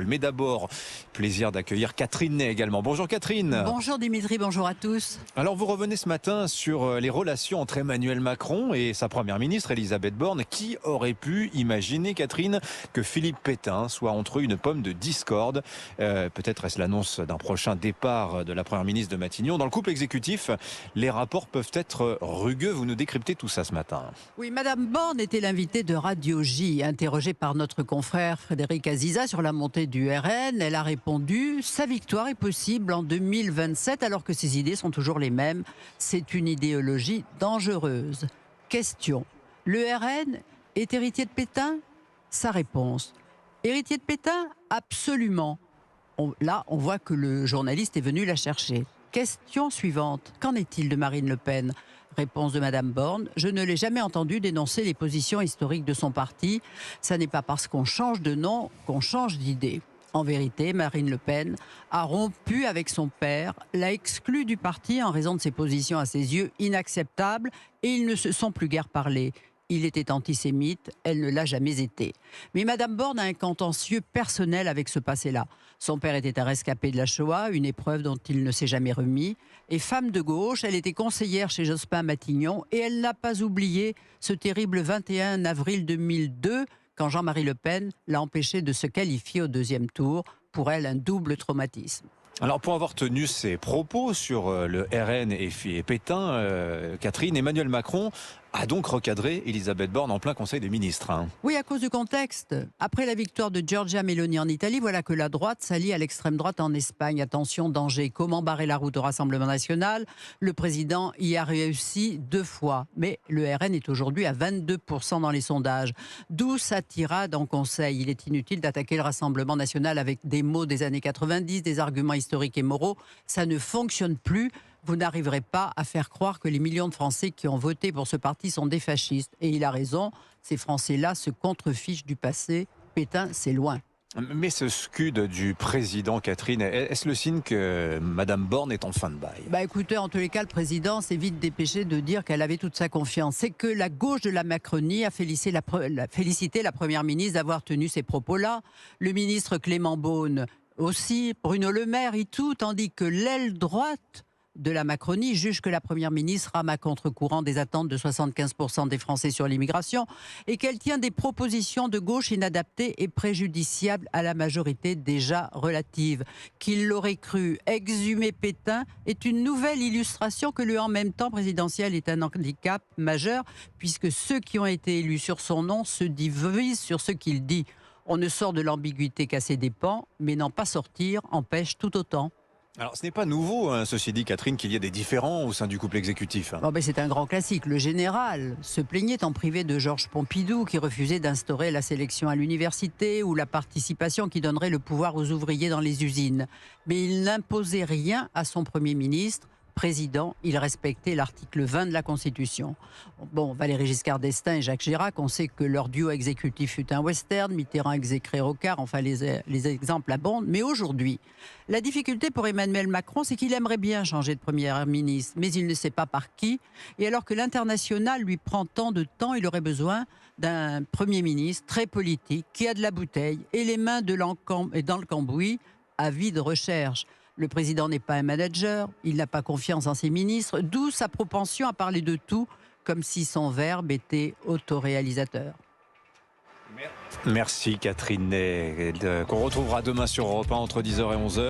Mais d'abord, plaisir d'accueillir Catherine Ney également. Bonjour Catherine. Bonjour Dimitri, bonjour à tous. Alors vous revenez ce matin sur les relations entre Emmanuel Macron et sa première ministre Elisabeth Borne. Qui aurait pu imaginer, Catherine, que Philippe Pétain soit entre eux une pomme de discorde? Peut-être est-ce l'annonce d'un prochain départ de la première ministre de Matignon. Dans le couple exécutif, les rapports peuvent être rugueux. Vous nous décryptez tout ça ce matin. Oui, Madame Borne était l'invitée de Radio J, interrogée par notre confrère Frédéric Aziza sur la montée du RN. Elle a répondu: sa victoire est possible en 2027 alors que ses idées sont toujours les mêmes. C'est une idéologie dangereuse. Question: le RN est héritier de Pétain? Sa réponse: héritier de Pétain? Absolument. Là, on voit que le journaliste est venu la chercher. Question suivante: qu'en est-il de Marine Le Pen? Réponse de Madame Borne: je ne l'ai jamais entendu dénoncer les positions historiques de son parti. Ça n'est pas parce qu'on change de nom qu'on change d'idée. En vérité, Marine Le Pen a rompu avec son père, l'a exclu du parti en raison de ses positions à ses yeux inacceptables, et ils ne se sont plus guère parlé. Il était antisémite, elle ne l'a jamais été. Mais Madame Borne a un contentieux personnel avec ce passé-là. Son père était un rescapé de la Shoah, une épreuve dont il ne s'est jamais remis. Et femme de gauche, elle était conseillère chez Jospin à Matignon et elle n'a pas oublié ce terrible 21 avril 2002, quand Jean-Marie Le Pen l'a empêché de se qualifier au deuxième tour. Pour elle, un double traumatisme. Alors pour avoir tenu ses propos sur le RN et Pétain, Catherine, Emmanuel Macron a donc recadré Elisabeth Borne en plein Conseil des ministres. Oui, à cause du contexte. Après la victoire de Giorgia Meloni en Italie, voilà que la droite s'allie à l'extrême droite en Espagne. Attention, danger. Comment barrer la route au Rassemblement national? Le président y a réussi 2 fois. Mais le RN est aujourd'hui à 22% dans les sondages. D'où sa tirade en Conseil. Il est inutile d'attaquer le Rassemblement national avec des mots des années 90, des arguments historiques et moraux. Ça ne fonctionne plus. Vous n'arriverez pas à faire croire que les millions de Français qui ont voté pour ce parti sont des fascistes. Et il a raison, ces Français-là se contrefichent du passé. Pétain, c'est loin. Mais ce scud du président, Catherine, est-ce le signe que Madame Borne est en fin de bail? Écoutez, en tous les cas, le président s'est vite dépêché de dire qu'elle avait toute sa confiance. C'est que la gauche de la Macronie a félicité la première ministre d'avoir tenu ces propos-là. Le ministre Clément Beaune aussi, Bruno Le Maire et tout, tandis que l'aile droite de la Macronie juge que la première ministre rame à contre-courant des attentes de 75% des Français sur l'immigration et qu'elle tient des propositions de gauche inadaptées et préjudiciables à la majorité déjà relative. Qu'il l'aurait cru, exhumer Pétain est une nouvelle illustration que le en même temps présidentiel est un handicap majeur puisque ceux qui ont été élus sur son nom se divisent sur ce qu'il dit. On ne sort de l'ambiguïté qu'à ses dépens, mais n'en pas sortir empêche tout autant. Alors ce n'est pas nouveau, ceci dit, Catherine, qu'il y ait des différends au sein du couple exécutif. C'est un grand classique. Le général se plaignait en privé de Georges Pompidou qui refusait d'instaurer la sélection à l'université ou la participation qui donnerait le pouvoir aux ouvriers dans les usines. Mais il n'imposait rien à son Premier ministre. Président, il respectait l'article 20 de la Constitution. Valéry Giscard d'Estaing et Jacques Chirac, on sait que leur duo exécutif fut un western, Mitterrand exécré Rocard, enfin les exemples abondent. Mais aujourd'hui, la difficulté pour Emmanuel Macron, c'est qu'il aimerait bien changer de Premier ministre, mais il ne sait pas par qui. Et alors que l'international lui prend tant de temps, il aurait besoin d'un Premier ministre très politique, qui a de la bouteille et les mains dans le cambouis, avis de recherche. Le président n'est pas un manager, il n'a pas confiance en ses ministres, d'où sa propension à parler de tout, comme si son verbe était autoréalisateur. Merci Catherine Ney, qu'on retrouvera demain sur Europe 1 entre 10h et 11h.